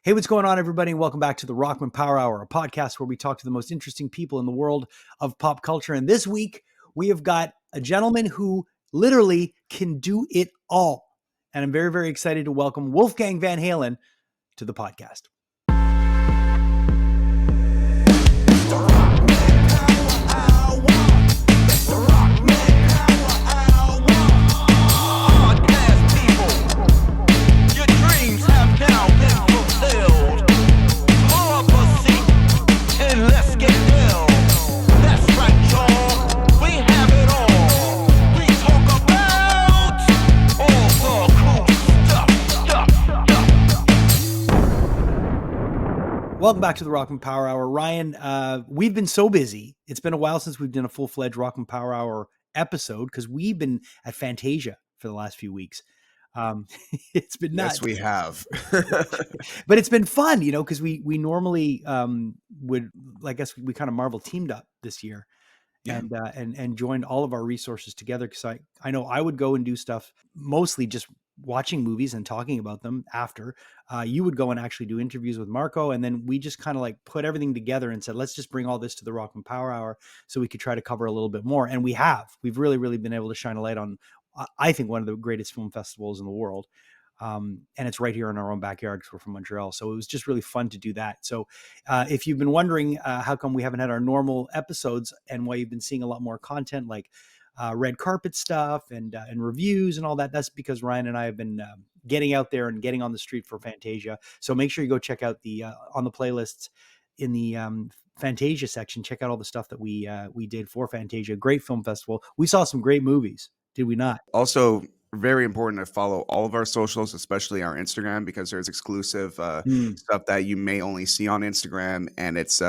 Hey, what's going on, everybody? And welcome back to the Rockman Power Hour, a podcast where we talk to the most interesting people in the world of pop culture. And this week, we have got a gentleman who literally can do it all. And I'm very, very excited to welcome Wolfgang Van Halen to the podcast. Welcome back to the Rockman Power Hour. Ryan, we've been so busy. It's been a while since we've done a full-fledged Rockman Power Hour episode because we've been at Fantasia for the last few weeks. It's been nuts. Yes, we have. But it's been fun, you know, because we normally would, I guess we kind of Marvel teamed up this year. Yeah. And joined all of our resources together because I know I would go and do stuff mostly just watching movies and talking about them after. You would go and actually do interviews with Marco, and then we just kind of like put everything together and said, let's just bring all this to the Rockman Power Hour so we could try to cover a little bit more. And we've really been able to shine a light on, I think, one of the greatest film festivals in the world. And it's right here in our own backyard because we're from Montreal. So it was just really fun to do that. So if you've been wondering how come we haven't had our normal episodes and why you've been seeing a lot more content like red carpet stuff and reviews and all that, that's because Ryan and I have been getting out there and getting on the street for Fantasia. So make sure you go check out the on the playlists in the Fantasia section. Check out all the stuff that we did for Fantasia. Great film festival. We saw some great movies, did we not? Also, very important to follow all of our socials, especially our Instagram, because there's exclusive stuff that you may only see on Instagram. And it's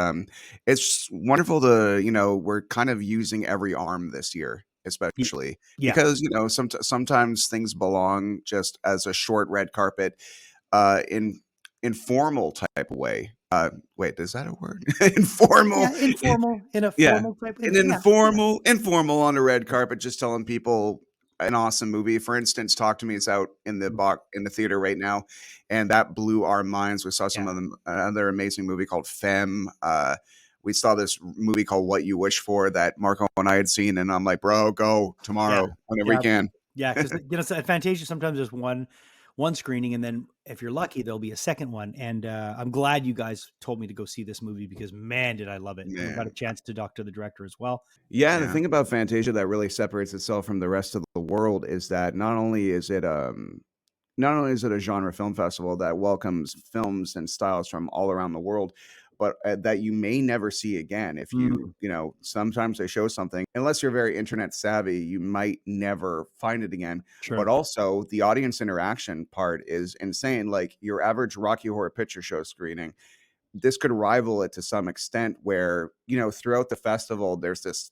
wonderful to, we're kind of using every arm this year, especially because, sometimes things belong just as a short red carpet in informal type of way. Wait, is that a word? Informal. Yeah, informal in a formal type of informal on the red carpet, just telling people an awesome movie. For instance, Talk to Me is out in the theater right now, and that blew our minds. We saw some of them, another amazing movie called Femme. We saw this movie called What You Wish For that Marco and I had seen, and I'm like, bro, go tomorrow whenever you can. Yeah, because at Fantasia sometimes there's one screening, and then if you're lucky, there'll be a second one. And I'm glad you guys told me to go see this movie because, man, did I love it. I got a chance to talk to the director as well. Yeah, the thing about Fantasia that really separates itself from the rest of the world is that not only is it a genre film festival that welcomes films and styles from all around the world, but that you may never see again. If you, sometimes they show something, unless you're very internet savvy, you might never find it again. Sure. But also the audience interaction part is insane. Like your average Rocky Horror Picture Show screening, this could rival it to some extent where, throughout the festival, there's this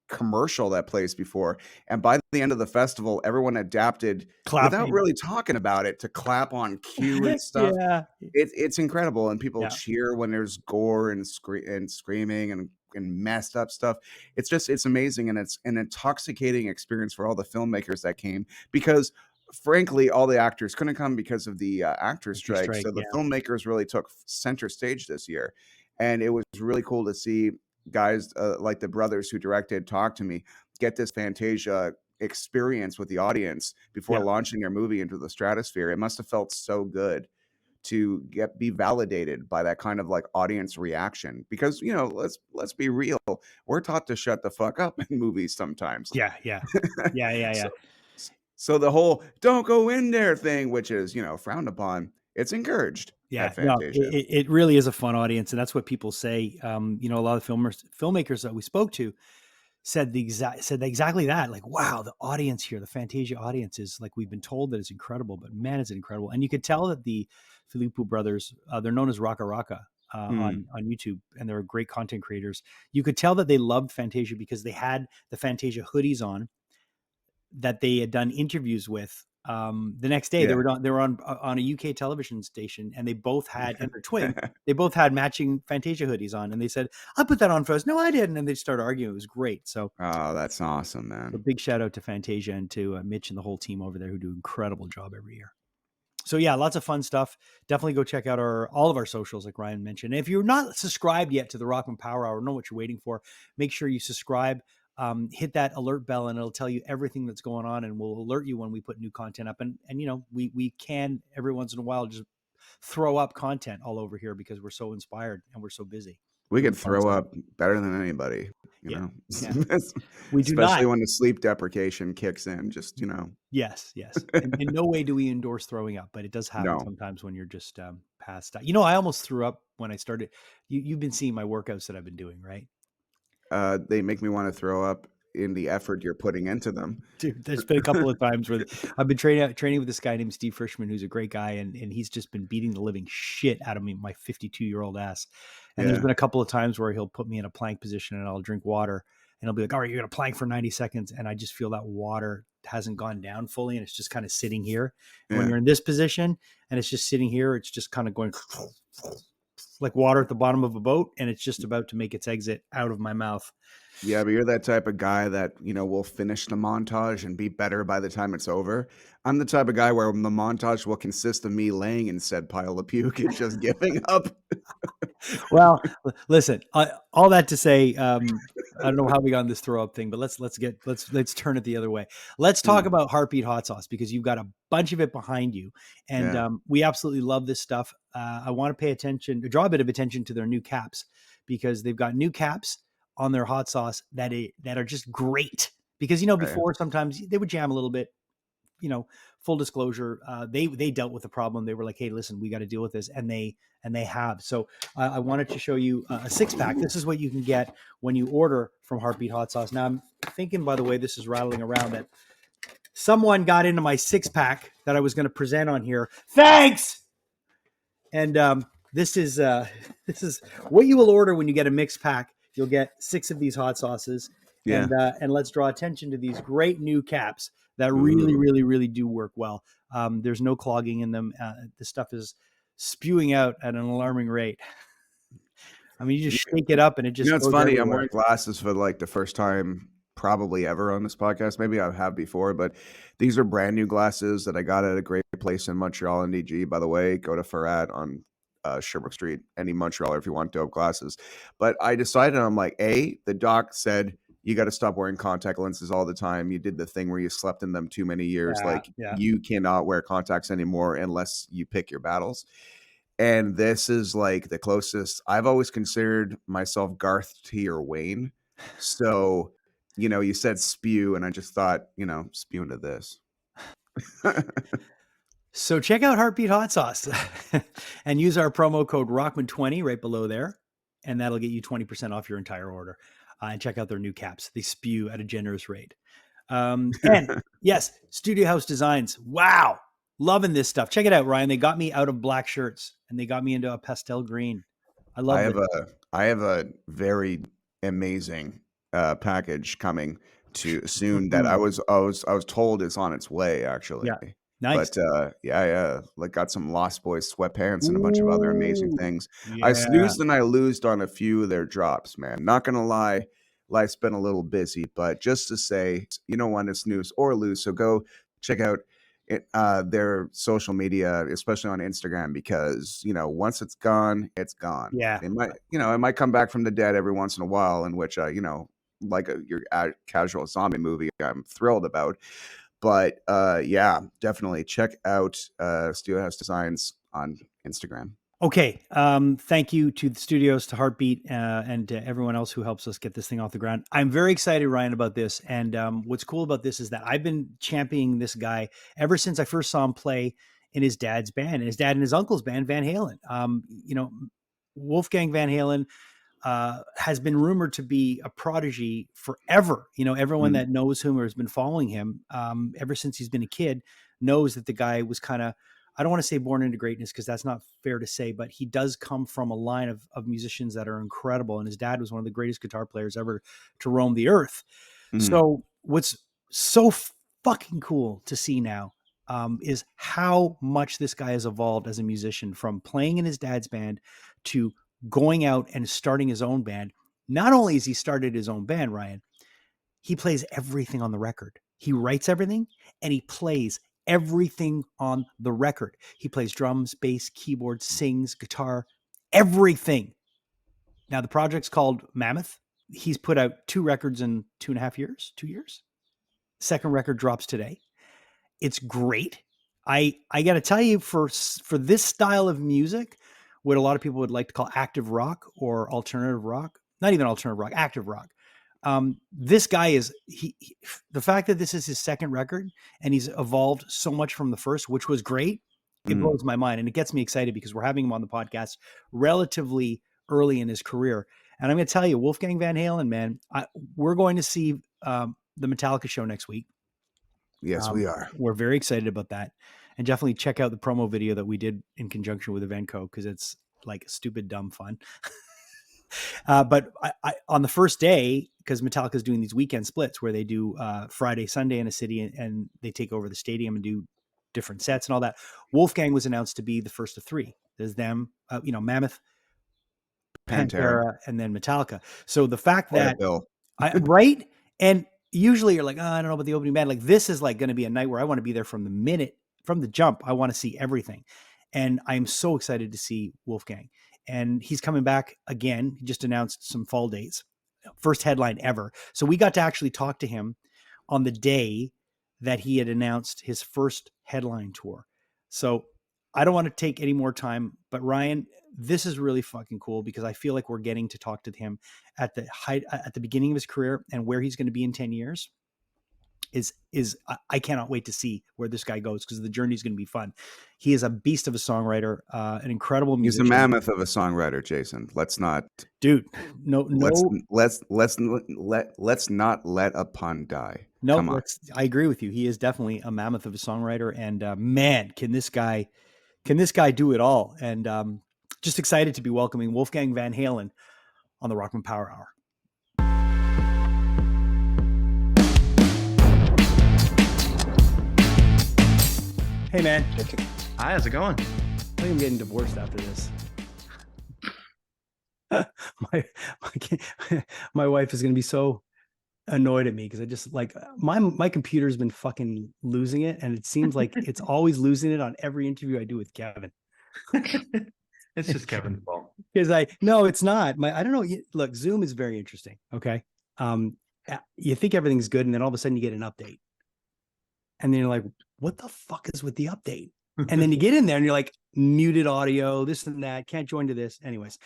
commercial that plays before, and by the end of the festival everyone adapted without really talking about it to clap on cue and stuff. It's incredible, and people cheer when there's gore and screaming and messed up stuff. It's amazing, and it's an intoxicating experience for all the filmmakers that came, because frankly all the actors couldn't come because of the actors strike. So the filmmakers really took center stage this year, and it was really cool to see guys like the brothers who directed Talk to Me get this Fantasia experience with the audience before launching their movie into the stratosphere. It must have felt so good to be validated by that kind of like audience reaction, because let's be real, we're taught to shut the fuck up in movies sometimes. So the whole "don't go in there" thing, which is frowned upon, it's encouraged. It really is a fun audience, and that's what people say. A lot of filmmakers that we spoke to said exactly that. Like, wow, the audience here, the Fantasia audience is like, we've been told that it's incredible, but man, it's incredible. And you could tell that the Filippo brothers, they're known as Raka Raka on YouTube, and they're great content creators. You could tell that they loved Fantasia because they had the Fantasia hoodies on that they had done interviews with. The next day they were on a UK television station, and they both had, and they're twin, they both had matching Fantasia hoodies on, and they said, I put that on first. No, I didn't. And they started arguing. It was great. So, oh, that's awesome, man. A big shout out to Fantasia and to Mitch and the whole team over there who do an incredible job every year. So yeah, lots of fun stuff. Definitely go check out all of our socials, like Ryan mentioned. And if you're not subscribed yet to the Rockman Power Hour, know what you're waiting for. Make sure you subscribe. Hit that alert bell, and it'll tell you everything that's going on, and we'll alert you when we put new content up. And we can every once in a while just throw up content all over here because we're so inspired and we're so busy We doing could fun throw stuff. up better than anybody, Yeah, yeah. We do especially not. when the sleep deprivation kicks in. Just Yes, yes. In no way do we endorse throwing up, but it does happen no. sometimes when you're just passed out. I almost threw up when I started. You've been seeing my workouts that I've been doing, right? They make me want to throw up in the effort you're putting into them. Dude, there's been a couple of times where I've been training with this guy named Steve Frischman, who's a great guy, and he's just been beating the living shit out of me, my 52-year-old ass. And there's Yeah, been a couple of times where he'll put me in a plank position and I'll drink water, and he'll be like, "All right, you're gonna plank for 90 seconds," and I just feel that water hasn't gone down fully, and it's just kind of sitting here. And when yeah. you're in this position and it's just sitting here, it's just kind of going like water at the bottom of a boat, and it's just about to make its exit out of my mouth. Yeah, but you're that type of guy that, will finish the montage and be better by the time it's over. I'm the type of guy where the montage will consist of me laying in said pile of puke and just giving up. Well, listen, all that to say, I don't know how we got on this throw up thing, but let's turn it the other way. Let's talk Mm, about Heartbeat Hot Sauce because you've got a bunch of it behind you, and yeah, we absolutely love this stuff. I want to pay attention, draw a bit of attention to their new caps because they've got new caps on their hot sauce that are just great. Because right. before sometimes they would jam a little bit. Full disclosure, they dealt with the problem. They were like, "Hey, listen, we got to deal with this," and they have. So I wanted to show you a 6-pack. This is what you can get when you order from Heartbeat Hot Sauce. Now I'm thinking, by the way, this is rattling around that someone got into my 6-pack that I was going to present on here. Thanks. And this is this is what you will order when you get a mixed pack. You'll get 6 of these hot sauces, Yeah. and let's draw attention to these great new caps that really, Ooh. really, really do work well. There's no clogging in them. The stuff is spewing out at an alarming rate. I mean, you just shake it up and it just It's goes funny. I'm everywhere. wearing glasses for like the first time probably ever on this podcast. Maybe I have before, but these are brand new glasses that I got at a great place in Montreal, NDG. By the way, go to Farad on Sherbrooke Street, any Montrealer if you want dope glasses. But I decided, I'm like, the doc said you got to stop wearing contact lenses all the time. You did the thing where you slept in them too many years. Yeah, Like yeah. you cannot wear contacts anymore unless you pick your battles. And this is like the closest. I've always considered myself Garth T or Wayne. So, you said spew, and I just thought, spew into this. So check out Heartbeat Hot Sauce and use our promo code Rockman20 right below there, and that'll get you 20% off your entire order. And check out their new caps; they spew at a generous rate. And yes, Studio House Designs. Wow, loving this stuff. Check it out, Ryan. They got me out of black shirts and they got me into a pastel green. I I love have this. a very amazing package coming to soon that I was told is on its way actually. Yeah, nice. But yeah, like got some Lost Boys sweatpants and a bunch of other amazing Ooh, things. I yeah, snoozed and I loosed on a few of their drops, man. Not gonna lie, life's been a little busy, but just to say, you don't want to snooze or lose, so go check out their social media, especially on Instagram, because once it's gone, it's gone. yeah. It might come back from the dead every once in a while, in which like your casual zombie movie, I'm thrilled about. But yeah, definitely check out Studio House Designs on Instagram. Okay. Thank you to the studios, to Heartbeat, and to everyone else who helps us get this thing off the ground. I'm very excited, Ryan, about this. And what's cool about this is that I've been championing this guy ever since I first saw him play in his dad's band, and his dad and his uncle's band, Van Halen. Wolfgang Van Halen has been rumored to be a prodigy forever. Everyone Mm, that knows him or has been following him ever since he's been a kid knows that the guy was kind of, I don't want to say born into greatness because that's not fair to say, but he does come from a line of musicians that are incredible. And his dad was one of the greatest guitar players ever to roam the earth. mm, So what's so fucking cool to see now is how much this guy has evolved as a musician from playing in his dad's band to going out and starting his own band. Not only has he started his own band, Ryan, he plays everything on the record. He writes everything and he plays everything on the record. He plays drums, bass, keyboard, sings, guitar, everything. Now the project's called Mammoth. He's put out 2 records in 2.5 years, 2 years. Second record drops today. It's great. I got to tell you, for this style of music, what a lot of people would like to call active rock or alternative rock, not even alternative rock, active rock. This guy is the fact that this is his second record and he's evolved so much from the first, which was great. It blows my mind, and it gets me excited because we're having him on the podcast relatively early in his career. And I'm going to tell you, Wolfgang Van Halen, man, we're going to see the Metallica show next week. Yes, we are. We're very excited about that, and definitely check out the promo video that we did in conjunction with Eventco, because it's like stupid, dumb fun. But I on the first day, because Metallica is doing these weekend splits where they do Friday, Sunday in a city, and they take over the stadium and do different sets and all that. Wolfgang was announced to be the first of 3. There's them, Mammoth, Pantera, and then Metallica. So the fact that right, and usually you're like, oh, I don't know about the opening band. Like, this is like going to be a night where I want to be there from the jump. I want to see everything, and I'm so excited to see Wolfgang. And he's coming back again. He just announced some fall dates, first headline ever. So we got to actually talk to him on the day that he had announced his first headline tour. So I don't want to take any more time, but Ryan, this is really fucking cool because I feel like we're getting to talk to him at the beginning of his career, and where he's going to be in 10 years is I cannot wait to see where this guy goes, because the journey is going to be fun. He is a beast of a songwriter, an incredible musician. He's a mammoth of a songwriter, Jason. Let's not, dude. Let's not let a pun die. No, I agree with you. He is definitely a mammoth of a songwriter, and man, can this guy do it all? And just excited to be welcoming Wolfgang Van Halen on the Rockman Power Hour. Hey, man. Hi, how's it going? I think I'm getting divorced after this. My wife is going to be so annoyed at me because I just like my computer's been fucking losing it, and it seems like it's always losing it on every interview I do with Kevin. It's just Kevin's fault. Because no, it's not. I don't know. Look, Zoom is very interesting. Okay. You think everything's good, and then all of a sudden you get an update. And then you're like, what the fuck is with the update? And then you get in there and you're like, muted audio, this and that, can't join to this. Anyways,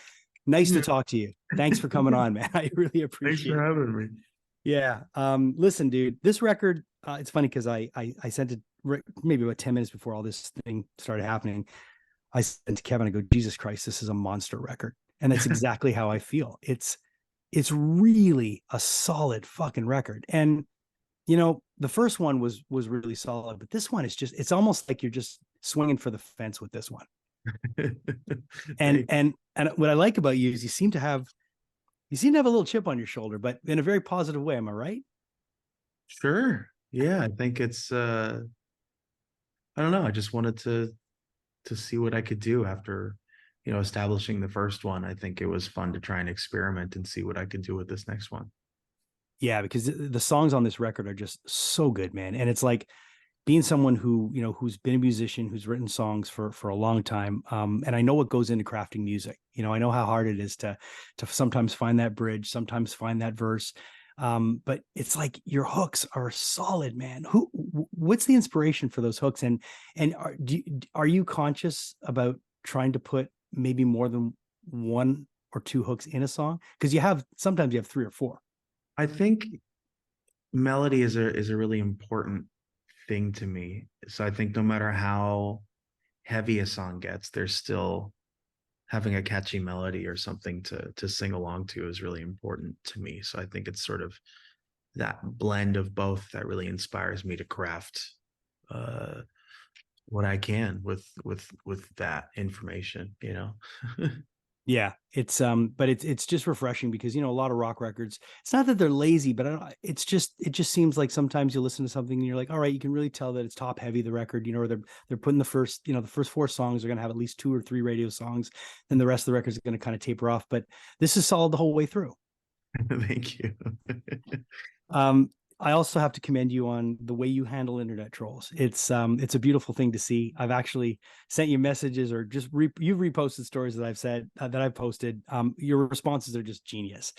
nice to talk to you. Thanks for coming on, man. I really appreciate it. Thanks for having me. Yeah. Listen, dude, this record, it's funny because I sent it maybe about 10 minutes before all this thing started happening. I sent to Kevin, I go, Jesus Christ, this is a monster record. And that's exactly how I feel. It's really a solid fucking record. And the first one was really solid, but this one is just, it's almost like you're just swinging for the fence with this one. and what I like about you is you seem to have a little chip on your shoulder, but in a very positive way. Am I right? Sure. Yeah. I think it's, I don't know. I just wanted to see what I could do after, establishing the first one. I think it was fun to try and experiment and see what I could do with this next one. Yeah, because the songs on this record are just so good, man. And it's like being someone who, who's been a musician, who's written songs for a long time. And I know what goes into crafting music. I know how hard it is to sometimes find that bridge, sometimes find that verse. But it's like your hooks are solid, man. What's the inspiration for those hooks? And are you conscious about trying to put maybe more than 1 or 2 hooks in a song? Because sometimes you have 3 or 4. I think melody is a really important thing to me. So I think no matter how heavy a song gets, there's still having a catchy melody or something to sing along to is really important to me. So I think it's sort of that blend of both that really inspires me to craft what I can with that information, Yeah, it's but it's just refreshing because a lot of rock records, it's not that they're lazy, but it just seems like sometimes you listen to something and you're like, all right, you can really tell that it's top heavy, the record, or they're putting the first 4 songs are going to have at least 2 or 3 radio songs, then the rest of the record is going to kind of taper off. But this is solid the whole way through. Thank you. I also have to commend you on the way you handle internet trolls. It's a beautiful thing to see. I've actually sent you messages or just you've reposted stories that I've said that I've posted. Your responses are just genius.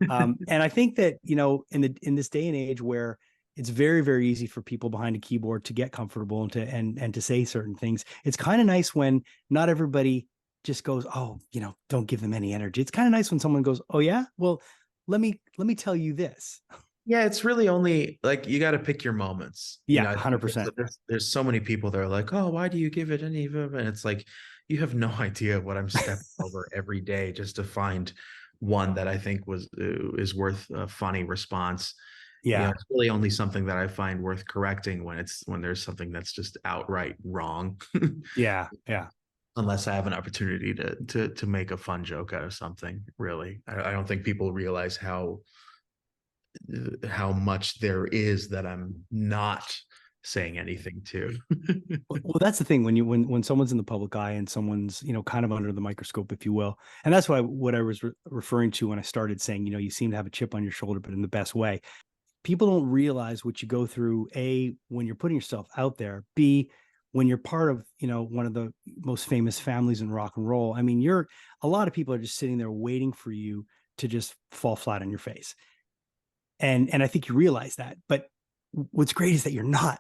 And I think that, you know, in this day and age where it's very, very easy for people behind a keyboard to get comfortable and to say certain things, it's kind of nice when not everybody just goes, oh, you know, don't give them any energy. It's kind of nice when someone goes, oh yeah, well, let me tell you this. Yeah, it's really only like you got to pick your moments. You Yeah, know, I think 100%. there's so many people that are like, oh, why do you give it any of it? And it's like, you have no idea what I'm stepping over every day just to find one that I think is worth a funny response. You know, Yeah. it's really only something that I find worth correcting when there's something that's just outright wrong. Yeah. Yeah. Unless I have an opportunity to make a fun joke out of something, really. I don't think people realize how much there is that I'm not saying anything to. Well, that's the thing when when someone's in the public eye and someone's, you know, kind of under the microscope, if you will. And that's what I was referring to when I started saying, you know, you seem to have a chip on your shoulder, but in the best way. People don't realize what you go through, A, when you're putting yourself out there, B, when you're part of, you know, one of the most famous families in rock and roll. I mean, a lot of people are just sitting there waiting for you to just fall flat on your face. And I think you realize that. But what's great is that you're not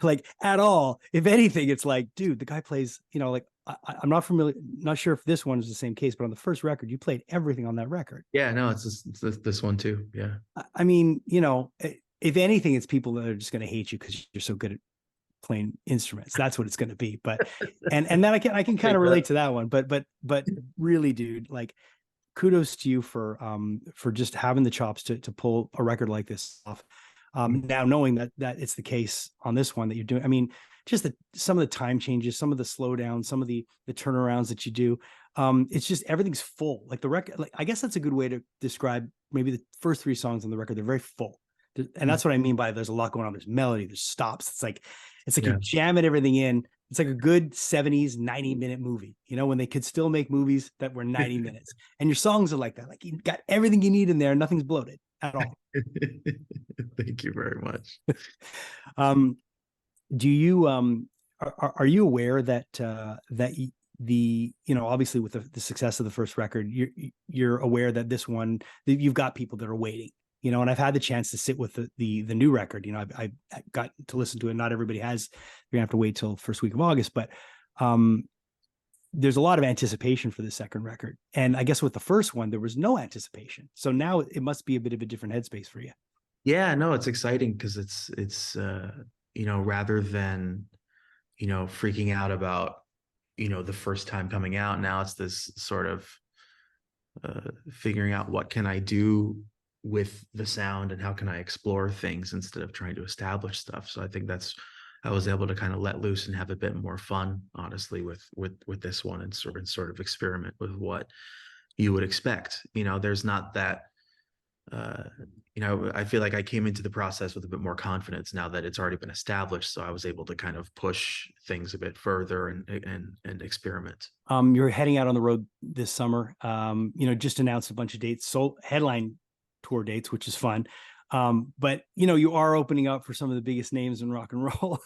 like at all. If anything, it's like, dude, the guy plays, you know, like I'm not sure if this one is the same case, but on the first record, you played everything on that record. Yeah, no, it's this one too. Yeah. I mean, you know, if anything, it's people that are just going to hate you because you're so good at playing instruments. That's what it's going to be. But and then I can kind of relate to that one. But really, dude, like kudos to you for just having the chops to pull a record like this off. Now knowing that it's the case on this one that you're doing, I mean, just some of the time changes, some of the slowdowns, some of the turnarounds that you do. It's just everything's full. Like the record, like I guess that's a good way to describe maybe the first three songs on the record. They're very full, and that's what I mean by there's a lot going on. There's melody, there's stops. It's like Yeah. you're jamming everything in. It's like a good 70s 90-minute movie, you know, when they could still make movies that were 90 minutes. And your songs are like that. Like you got everything you need in there. Nothing's bloated at all. Thank you very much. Um, do you are you aware that the, you know, obviously with the success of the first record, you're aware that this one, that you've got people that are waiting, you know, and I've had the chance to sit with the new record. You know, I got to listen to it. Not everybody has. You're gonna have to wait till first week of August, but there's a lot of anticipation for the second record. And I guess with the first one, there was no anticipation. So now it must be a bit of a different headspace for you. Yeah, no, it's exciting because it's you know, rather than, you know, freaking out about, you know, the first time coming out, now it's this sort of figuring out what can I do with the sound and how can I explore things instead of trying to establish stuff. So I think I was able to kind of let loose and have a bit more fun, honestly, with this one and sort of experiment with what you would expect. You know, there's not that you know, I feel like I came into the process with a bit more confidence now that it's already been established. So I was able to kind of push things a bit further and experiment. You're heading out on the road this summer. You know, just announced a bunch of dates, so headline tour dates, which is fun. But you know, you are opening up for some of the biggest names in rock and roll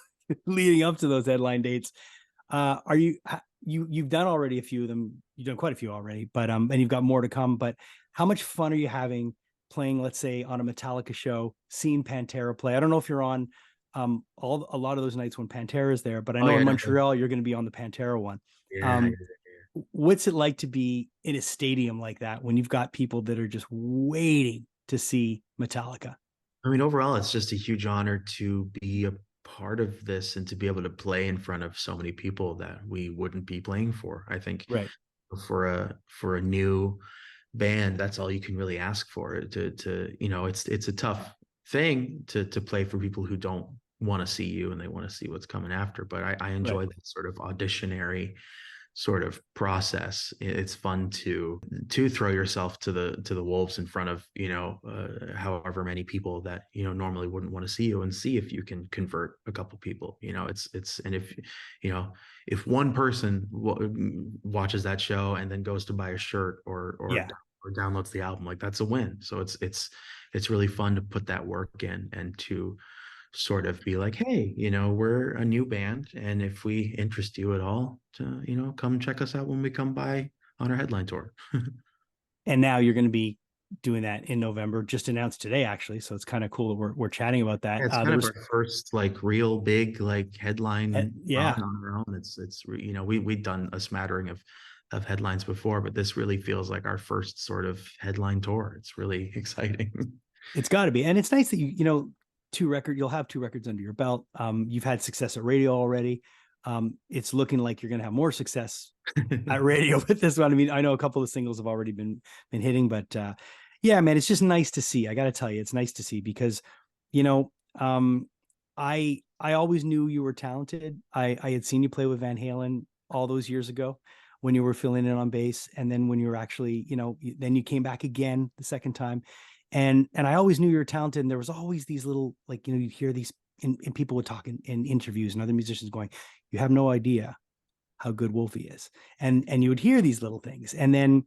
leading up to those headline dates. Are you've done already a few of them? You've done quite a few already, but and you've got more to come. But how much fun are you having playing, let's say, on a Metallica show, seeing Pantera play? I don't know if you're on a lot of those nights when Pantera is there, but I Oh know yeah, in no, Montreal you're going to be on the Pantera one. yeah, Um, what's it like to be in a stadium like that when you've got people that are just waiting to see Metallica? I mean, overall, it's just a huge honor to be a part of this and to be able to play in front of so many people that we wouldn't be playing for. I think Right, for a new band, that's all you can really ask for. To you know, it's a tough thing to play for people who don't want to see you and they want to see what's coming after. But I right. enjoy that sort of auditionary sort of process. It's fun to throw yourself to the wolves in front of, you know, however many people that, you know, normally wouldn't want to see you, and see if you can convert a couple people. You know, it's and if, you know, if one person watches that show and then goes to buy a shirt or Yeah, or downloads the album, like that's a win. So it's really fun to put that work in and to sort of be like, hey, we're a new band, and if we interest you at all, to come check us out when we come by on our headline tour. And now you're going to be doing that in November, just announced today, actually. So it's kind of cool that we're chatting about that. Yeah, it's kind of our first like real big like headline yeah, run on our own. We'd done a smattering of headlines before, but this really feels like our first sort of headline tour. It's really exciting. It's got to be. And it's nice that you'll have 2 records under your belt. You've had success at radio already. It's looking like you're going to have more success at radio with this one. I mean, I know a couple of singles have already been hitting, but yeah, man, it's just nice to see. I got to tell you, it's nice to see because, I always knew you were talented. I had seen you play with Van Halen all those years ago when you were filling in on bass, and then when you were actually, then you came back again the second time, and I always knew you were talented. And there was always these little, like, you'd hear these, and people would talk in interviews, and other musicians going, "You have no idea how good Wolfie is," and you would hear these little things, and then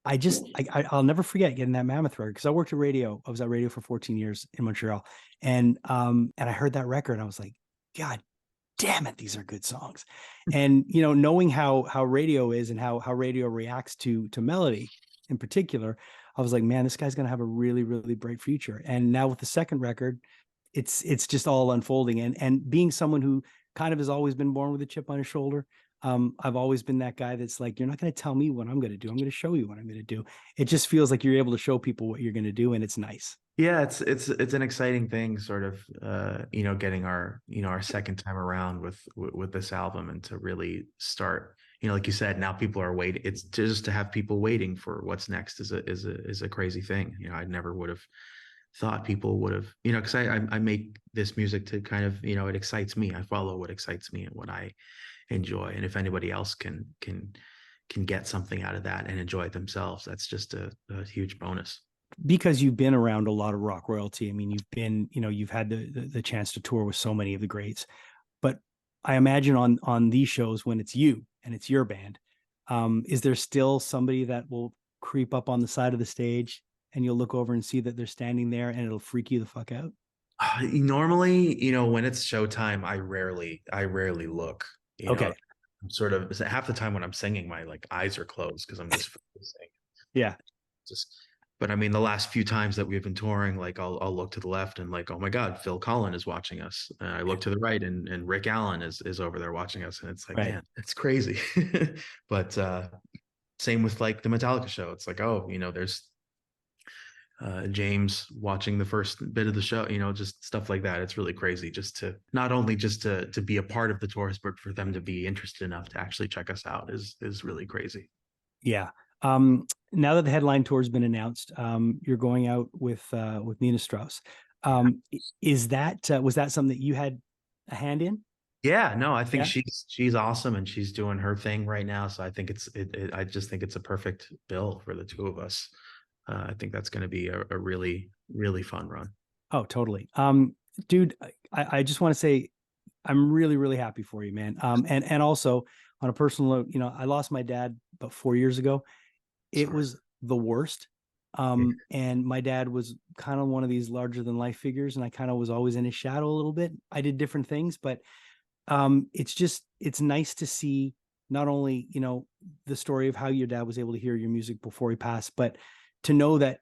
I'll never forget getting that Mammoth record, because I worked at radio. I was at radio for 14 years in Montreal, and I heard that record, and I was like, God damn it, these are good songs. And knowing how radio is and how radio reacts to melody in particular, I was like, man, this guy's gonna have a really, really bright future. And now with the second record, it's just all unfolding. And being someone who kind of has always been born with a chip on his shoulder, I've always been that guy that's like, you're not going to tell me what I'm going to do. I'm going to show you what I'm going to do. It just feels like you're able to show people what you're going to do, and it's nice. Yeah, it's an exciting thing, sort of, getting our second time around with this album, and to really start, like you said, now people are waiting. It's just to have people waiting for what's next is a crazy thing. I never would have thought people would have, because I make this music to kind of, it excites me. I follow what excites me and what I enjoy, and if anybody else can get something out of that and enjoy it themselves, that's just a huge bonus. Because you've been around a lot of rock royalty. I mean, you've had the chance to tour with so many of the greats, but I imagine on these shows, when it's you and it's your band, is there still somebody that will creep up on the side of the stage and you'll look over and see that they're standing there, and it'll freak you the fuck out? Normally, when it's showtime, I rarely look. Okay. I'm sort of, half the time when I'm singing, my like eyes are closed because I'm just focusing. Yeah. But I mean, the last few times that we've been touring, like I'll look to the left and like, oh my God, Phil Collen is watching us. And I look to the right, and Rick Allen is over there watching us. And it's like, man, it's crazy. But same with like the Metallica show. It's like, oh, there's James watching the first bit of the show, just stuff like that. It's really crazy, just to not only just to be a part of the tours, but for them to be interested enough to actually check us out is really crazy. Yeah. Now that the headline tour has been announced, you're going out with Nina Strauss. Was that something that you had a hand in? Yeah, no, I think she's awesome, and she's doing her thing right now. So I think I just think it's a perfect bill for the two of us. I think that's going to be a really, really fun run. Oh, totally. Dude, I just want to say I'm really, really happy for you, man. And also on a personal note, I lost my dad about 4 years ago. It was the worst. And my dad was kind of one of these larger than life figures, and I kind of was always in his shadow a little bit. I did different things, but it's nice to see not only, the story of how your dad was able to hear your music before he passed, but to know that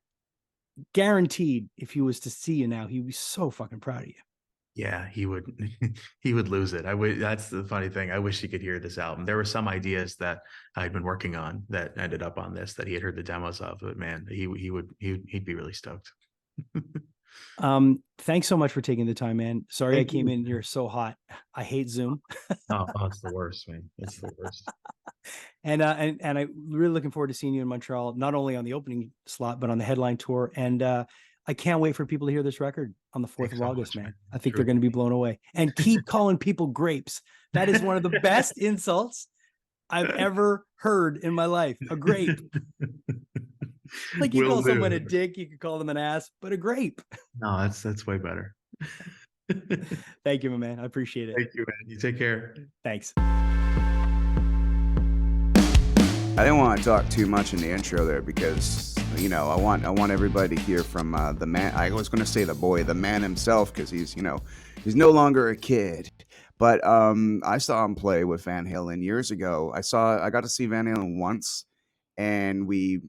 guaranteed, if he was to see you now, he'd be so fucking proud of you. Yeah, he would lose it. That's the funny thing. I wish he could hear this album. There were some ideas that I'd been working on that ended up on this, that he had heard the demos of, but man, he'd be really stoked. Thanks so much for taking the time, man. Sorry I came in here so hot. I hate Zoom. Oh, it's the worst, man. It's the worst. And I'm really looking forward to seeing you in Montreal, not only on the opening slot, but on the headline tour. And I can't wait for people to hear this record on the 4th of August, man. I think they're going to be blown away. And keep calling people grapes. That is one of the best insults I've ever heard in my life. A grape. Like, you call someone a dick, you could call them an ass, but a grape. No, that's way better. Thank you, my man. I appreciate it. Thank you, man. You take care. Thanks. I didn't want to talk too much in the intro there because, you know, I want everybody to hear from the man. I was going to say the man himself because he's, you know, he's no longer a kid. But I saw him play with Van Halen years ago. I got to see Van Halen once, and we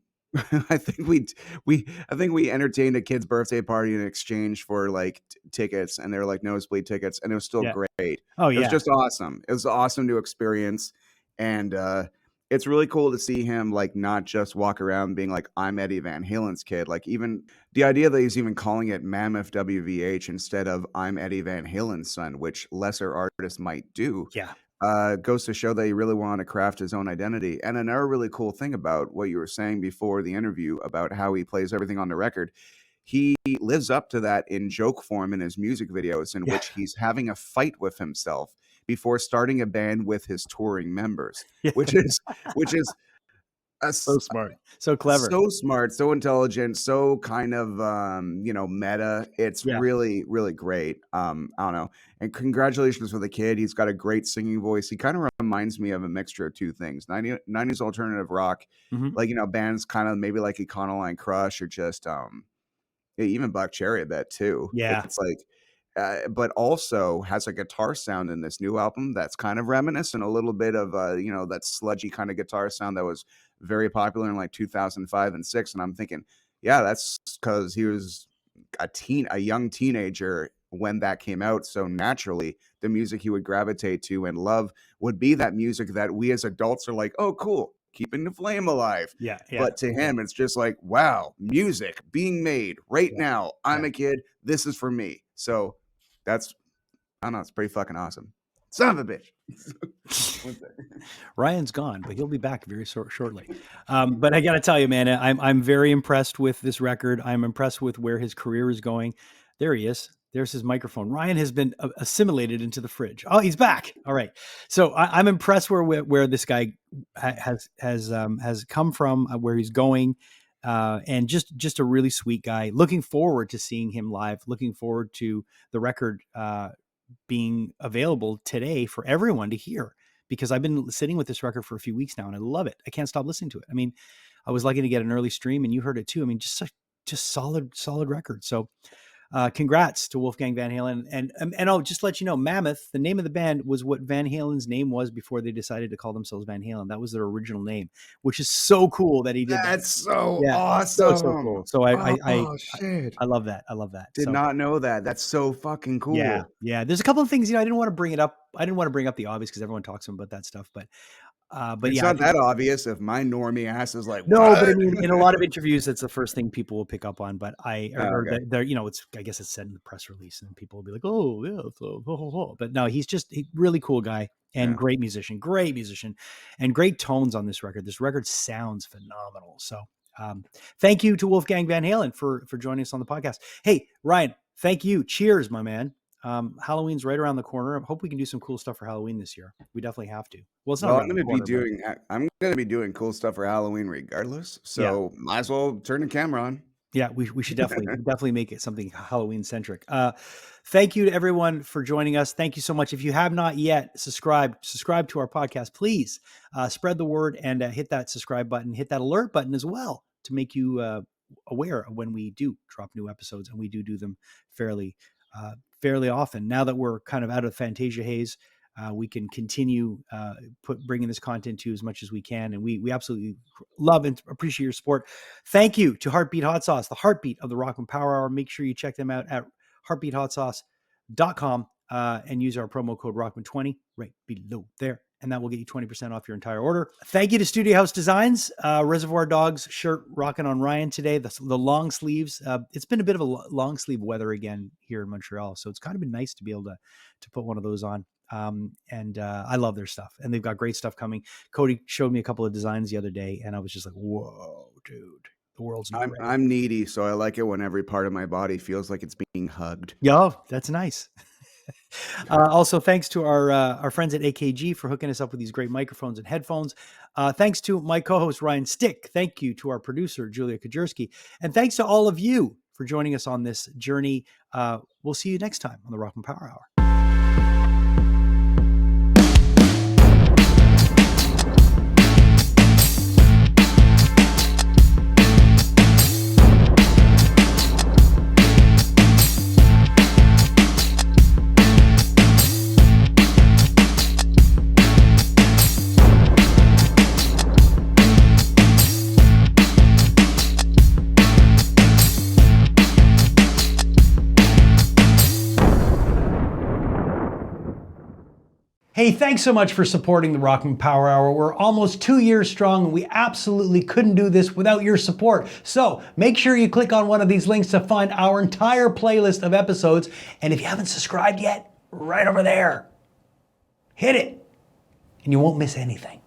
I think we entertained a kid's birthday party in exchange for like tickets, and they were like nosebleed tickets, and it was still Yeah. great. Oh It was yeah. just awesome. It was awesome to experience, and it's really cool to see him like not just walk around being like I'm Eddie Van Halen's kid. Like even the idea that he's even calling it Mammoth WVH instead of I'm Eddie Van Halen's son, which lesser artists might do, Yeah. goes to show that he really wanted to craft his own identity. And another really cool thing about what you were saying before the interview about how he plays everything on the record, he lives up to that in joke form in his music videos, in Yeah. which he's having a fight with himself before starting a band with his touring members, Yeah. which is So smart. So clever. so smart, so intelligent, so kind of you know, meta. It's Yeah. really, really great. I don't know. And congratulations for the kid. He's got a great singing voice. He kind of reminds me of a mixture of two things. 90s alternative rock, Mhm. like, you know, bands kind of maybe like Econoline Crush or just yeah, even Black Cherry a bit too. Yeah. It's like but also has a guitar sound in this new album that's kind of reminiscent a little bit of you know, that sludgy kind of guitar sound that was very popular in like 2005 and 6. And I'm thinking, yeah, that's because he was a young teenager when that came out. So naturally, the music he would gravitate to and love would be that music that we as adults are like, oh, cool, keeping the flame alive. Yeah. Yeah. But to him, it's just like, wow, music being made right Yeah. now. I'm Yeah. a kid. This is for me. So that's, I don't know, it's pretty fucking awesome. Son of a bitch. Ryan's gone, but he'll be back very shortly. But I got to tell you, man, I'm very impressed with this record. I'm impressed with where his career is going. There he is. There's his microphone. Ryan has been assimilated into the fridge. Oh, he's back. All right. So I'm impressed where this guy has come from, where he's going, and just a really sweet guy. Looking forward to seeing him live. Looking forward to the record being available today for everyone to hear, because I've been sitting with this record for a few weeks now and I love it. I can't stop listening to it. I mean, I was lucky to get an early stream and you heard it too. I mean, just solid record. So congrats to Wolfgang Van Halen. And I'll just let you know, Mammoth, the name of the band, was what Van Halen's name was before they decided to call themselves Van Halen. That was their original name, which is so cool that he did that. That's so Yeah, awesome. so cool. So shit. I love that. I love that. Did not know that. That's so fucking cool. Yeah, yeah. There's a couple of things, you know, I didn't want to bring it up. I didn't want to bring up the obvious because everyone talks to him about that stuff. But It's yeah, not that obvious if my normie ass is like, no, what? but I mean, in a lot of interviews, it's the first thing people will pick up on. But I heard okay. that they're, you know, I guess it's said in the press release, and people will be like, oh yeah, so, but no, he's just a really cool guy and great musician, and great tones on this record. This record sounds phenomenal. So thank you to Wolfgang Van Halen for joining us on the podcast. Hey, Ryan, thank you. Cheers, my man. Halloween's right around the corner. I hope we can do some cool stuff for Halloween this year. We definitely have to. Well, it's not. Well, I'm gonna be doing cool stuff for Halloween regardless. So might as well turn the camera on. Yeah, we should definitely make it something Halloween centric. Thank you to everyone for joining us. Thank you so much. If you have not yet subscribe to our podcast, please spread the word and hit that subscribe button, hit that alert button as well to make you aware of when we do drop new episodes, and we do them fairly often. Now that we're kind of out of Fantasia haze, we can continue bringing this content to you as much as we can. And we absolutely love and appreciate your support. Thank you to Heartbeat Hot Sauce, the heartbeat of the Rockman Power Hour. Make sure you check them out at heartbeathotsauce.com and use our promo code Rockman20 right below there. And that will get you 20% off your entire order. Thank you to Studio House Designs, Reservoir Dogs shirt rocking on Ryan today. The long sleeves. It's been a bit of a long sleeve weather again here in Montreal, so it's kind of been nice to be able to put one of those on. And I love their stuff, and they've got great stuff coming. Cody showed me a couple of designs the other day, and I was just like, "Whoa, dude, the world's not ready." I'm needy, so I like it when every part of my body feels like it's being hugged. Yo, that's nice. Also, thanks to our friends at AKG for hooking us up with these great microphones and headphones. Thanks to my co-host Ryan Stick. Thank you to our producer Julia Kajerski, and thanks to all of you for joining us on this journey. We'll see you next time on the Rockman Power Hour. Hey, thanks so much for supporting the Rockman Power Hour. We're almost 2 years strong, and we absolutely couldn't do this without your support. So make sure you click on one of these links to find our entire playlist of episodes. And if you haven't subscribed yet, right over there, hit it, and you won't miss anything.